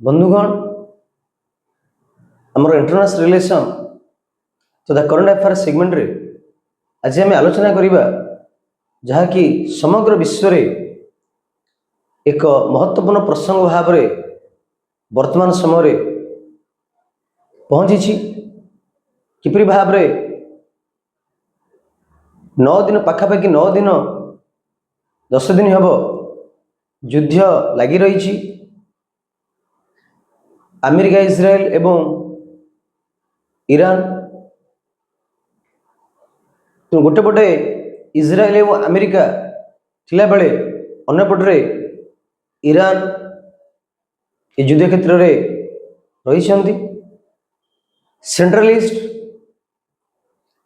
बंधुगण आमर international relation तो द करंट अफेयर सेगमेंट रे आज आम आलोचना करिबा जहाँकि समग्र विश्व रे एक महत्वपूर्ण प्रसंग भाव में वर्तमान समय रे पहुंची किपरि भाव रे 9 दिन पाखापाखि 9 दिन 10 दिन हब युद्ध लगी रही अमेरिका इस्राएल एवं ईरान तो गोटे पटे इस्राएल एवं अमेरिका थिला बेले अन्य पटे ईरान ये युद्ध क्षेत्र में रही सेंट्रल ईस्ट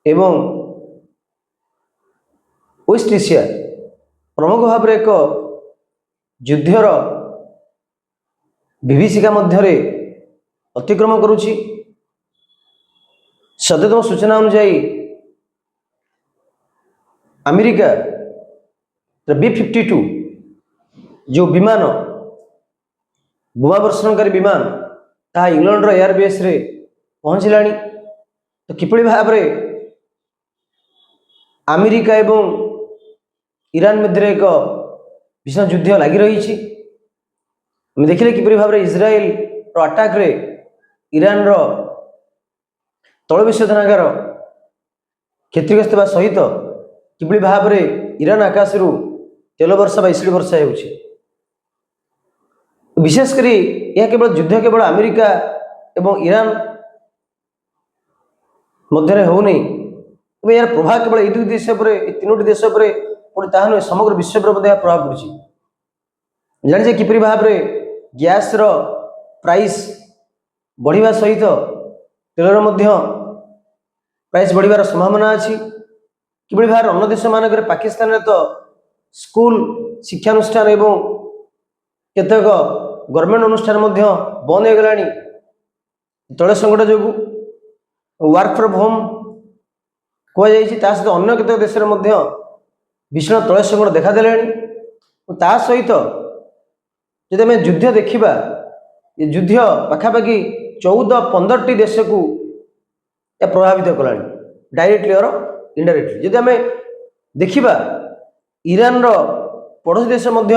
एवं वेस्ट एशिया प्रमुख भाव में एक युद्धर विभीषिका मध्य अतिक्रम करुछि। सद्यतम सूचना अनुसार अमेरिका B-52 जो विमान बोमावर्षणकारी विमान ता इंग्लैंड एयरबेस रे पहुँचलानी। तो किपरि भाव में अमेरिका एवं ईरान मध्य एक भीषण युद्ध लगी रही देखिले किपरि भाव में इस्राएल अटैक रे ईरान रो तैल विशोधनागार क्षतिग्रस्त होगा सहित किपरि भाव में ईरान आकाश रु तेल वर्षा एसिड वर्षा होउछि। विशेषकर यह केवल युद्ध केवल अमेरिका एवं ईरान मध्य हो नहीं यार प्रभाव केवल ये दुई देश पर तीनोटी देश पर पड़े ताहा नुहे समग्र विश्व पर प्रभाव पड़ुछि। जानिछे किपरि भाव में गैस रो प्राइस बढ़िया सहित तेलर मध्य प्राइस बढ़िबार संभावना अच्छी। किपरि भाव अन्य देश मानक पाकिस्तान रे तो स्कूल शिक्षानुष्ठान एवं केतक गवर्नमेंट अनुष्ठान मध्य बंद हो गलानी तैल संकट जो वर्क फ्रॉम होम कहुई सहित अन्य केतक देश में भीषण तैल संकट देखादेलानी। ता सहित जब आम युद्ध देखा ये युद्ध पाखापाखि 14-15टी देश को प्रभावित कलानी डायरेक्टली और इनडायरेक्टली। जब आम देखा ईरान रो पड़ोसी देश मध्य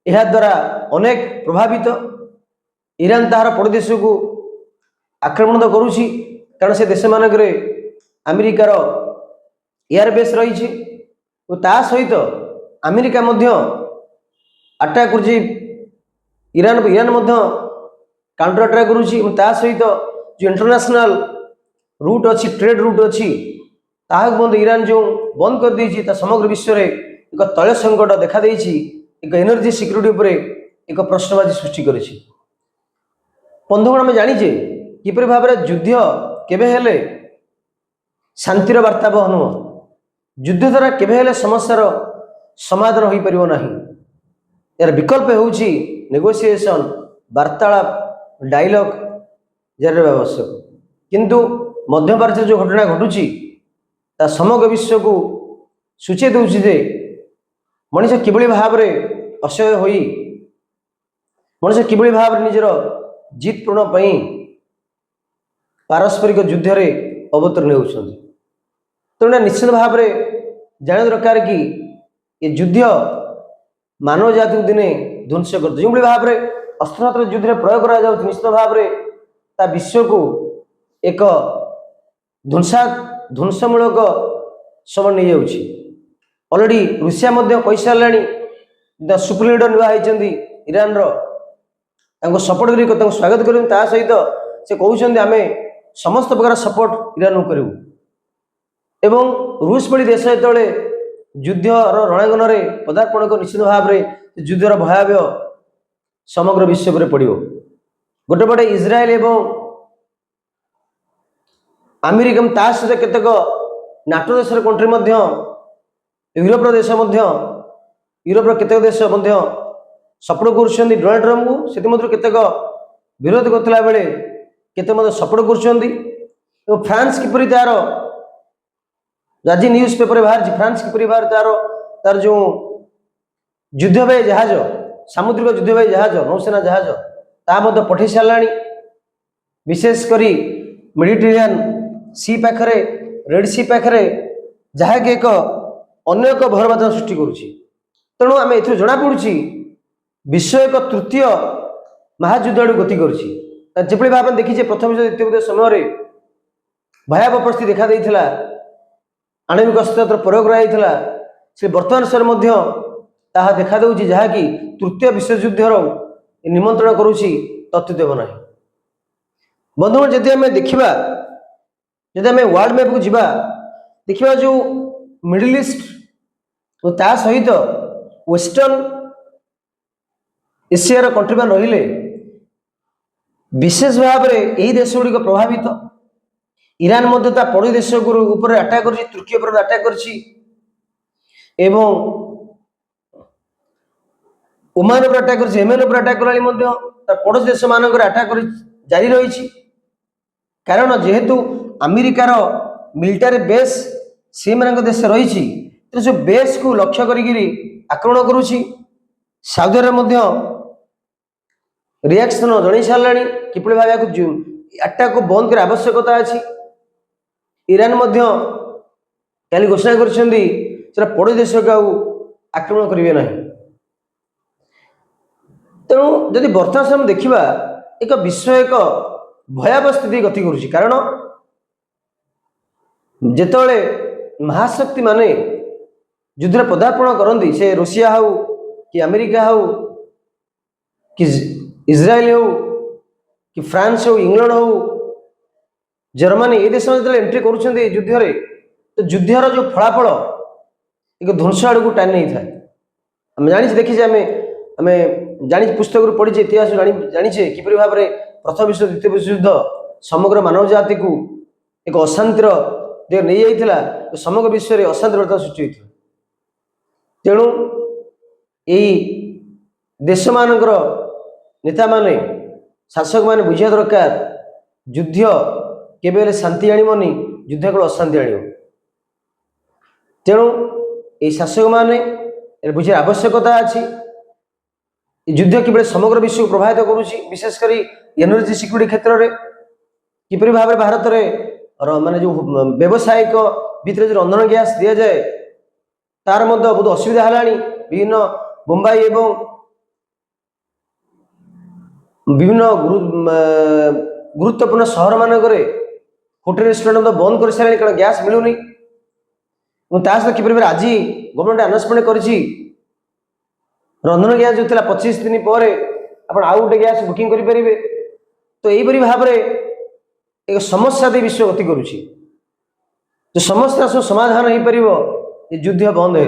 यह द्वारा अनेक प्रभावित। ईरान तार पड़ोसी देश को आक्रमण तो करुछि कारण से देश मानक अमेरिकार एयरबेस रही सहित अमेरिका मध्य अटैक करुछि ईरान मध्य काउंटर अटैक करुछि सहित जो इंटरनेशनल रूट अच्छी ट्रेड रूट अच्छी ताकि ईरान जो बंद कर देछि ता समग्र विश्व में एक तैल संकट देखा देछि एक एनर्जी सिक्योरिटी उपर एक प्रश्नवाची सृष्टि करिछि। बंधुगण आम जानिचे किपरि भाव में युद्ध केबे हेले शांतिर वार्ता बहन युद्ध द्वारा केबे हेले समस्यार समाधान हो पारिबो नाही। यार विकल्प होउछि नेगोशिएशन वार्तालाप डायलॉग जार आवश्यक। किंतु मध्य प्राच्य जो घटना घटुची ता समग्र विश्व को सूचे दूसरी जे मनुष्य किभली भाव में असह्य होई मनुष्य किभली भाव में निजर जीत पूर्ण पई पारस्परिक युद्ध रे अवतीर्ण होउछन्ति। तेणु निश्चित भाव में जान दरकार कि ये युद्ध मानव जाति को दिने ध्वंस कर जो भाव में अस्त्र युद्ध में प्रयोग करा जाउछि निश्चित भाव में ता विश्व को एक ध्वंसमूलक समय नहीं जाउछि। ऑलरेडी रूसिया मध्य कहि सारलानी द सुप्रीम लीडर नुआ होइछन्ति ईरान रो तांको सपोर्ट करी तांको स्वागत करू ता सहित से कहउछन्ति आमे समस्त प्रकार सपोर्ट ईरान को करू एवं रूस भली देश जेतले युद्ध रणांगन में पदार्पण कर निश्चित भाव में युद्धर भयावह समग्र विश्व पर पड़ो। गोटे पटे इस्राएल एवं अमेरिका ता सहित केतक नाटो देश कंट्री मध्य यूरोप देश यूरोप केतक देश सपोर्ट कर डोनाल्ड ट्रम्प को से केतक विरोध करता बेले केते सपोर्ट कर फ्रांस किपरि तार आज न्यूज पेपर बाहर फ्रांस किपरि बाहर तार जो युद्धवाही जहाज सामुद्रिक युद्धवाही जहाज नौसेना जहाज पठे सारा विशेषकर मेडिटेरेनियन सी पाखे रेड सी पाखे जहाँकि एक अन्य एक भयरवाद सृष्टि करुच्ची। तेणु आम ए जना पड़ी विश्व एक तृतीय महायुद्ध आड़ गति कर भाव देखीचे प्रथम विश्व द्वितीय युद्ध समय भयावह परिस्थिति देखा देइथिला, आणविक अस्त्र प्रयोग कराइथिला। से वर्तमान समय ताहा देखा देउची जहाँकि तृतीय विश्वयुद्धर निमंत्रण करुच्ची तत्देव ना। बंधुगण जदि आम देखा जदि आम वर्ल्ड मैप को जीवा देखा जो मिडिल ईस्ट और ता सहित वेस्टर्न एशियार कंट्री मान रहिले विशेष भाव में यही देश गुड़िक प्रभावित। ईरान मध्य ता पड़ोसी देश ऊपर अटैक कर तुर्की ऊपर अटैक कर ओमान ऊपर अटैक कर येमेन ऊपर अटैक कर पड़ोसी देश मान अटैक कर जारी रही। कारण जेहेतु अमेरिकार मिलिटारी बेस से देश रही जो बेस को लक्ष्य करी आक्रमण करुच्ची। साउदी अरब रिएक्शन जन सारा किपरि भाव अटैक को बंद कर आवश्यकता अच्छी। ईरान कल घोषणा कर पड़ोसी देश को आक्रमण करेंगे ना। तेणु जदि वर्तमान समय देखा एक विश्व एक भयावह स्थिति गति करुच्ची। कारण जितेबाला महाशक्ति माने युद्ध पदार्पण करती से रूसिया हो कि अमेरिका हो कि इज्राएल हो कि फ्रांस हो इंग्लैंड हो जर्मनी ये देश में एंट्री कर युद्ध तो युद्धर जो फलाफल एक ध्वंस आड़ को टाणी नहीं था। आम जानी देखीचे आम जानी पुस्तक पढ़ीचे इतिहास जानीचे किपरि भाव में प्रथम विश्व द्वितीय विश्वयुद्ध समग्र मानव जाति को एक अशांतिर दिग नहीं जाइथिला। समग्र विश्व में अशांति वार्ता सृष्टि होता। तेणु यही देश मानकर नेता माने शासक माने बुझिया दरकार युद्ध केवल शांति आणिबनी युद्ध केवल अशांति आनिब। तेणु ये शासक माने बुझिया आवश्यकता अच्छी। युद्ध किबळे समग्र विश्व को प्रभावित करुच्ची विशेषकर एनर्जी सिक्यूरिटी क्षेत्र में किपरि भाव भारत में माने जो व्यावसायिक भितर जो रंधन गैस दि जाए तार मध्य बहुत असुविधा है। विभिन्न मुंबई एवं विभिन्न गुरुत्वपूर्ण सहर मानक होटेल रेस्टोरेंट बंद कर सारे कारण गैस मिलूनी। सहित किपरि आज गवर्नमेंट अनाउंसमेंट करिछि रंधन गैस जो 25 दिन पर आप आउ गोटे गैस बुकिंग करेंगे। तो यहीपरि भाव में एक समस्या दे विश्व गति करुच्ची। जो समस्या सब समाधान हो पार युद्ध बंद है।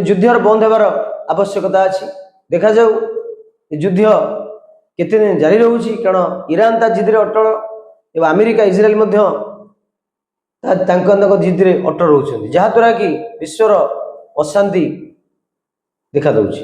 युद्ध बंद होबार आवश्यकता अच्छी। देखा जाऊ युद्ध केते दिन जारी रोचे कारण ईरान ता जिद अटल एवं अमेरिका इज्राएल जिद अटल रोच जहाँद्वारा कि विश्वर अशांति देखा दौची।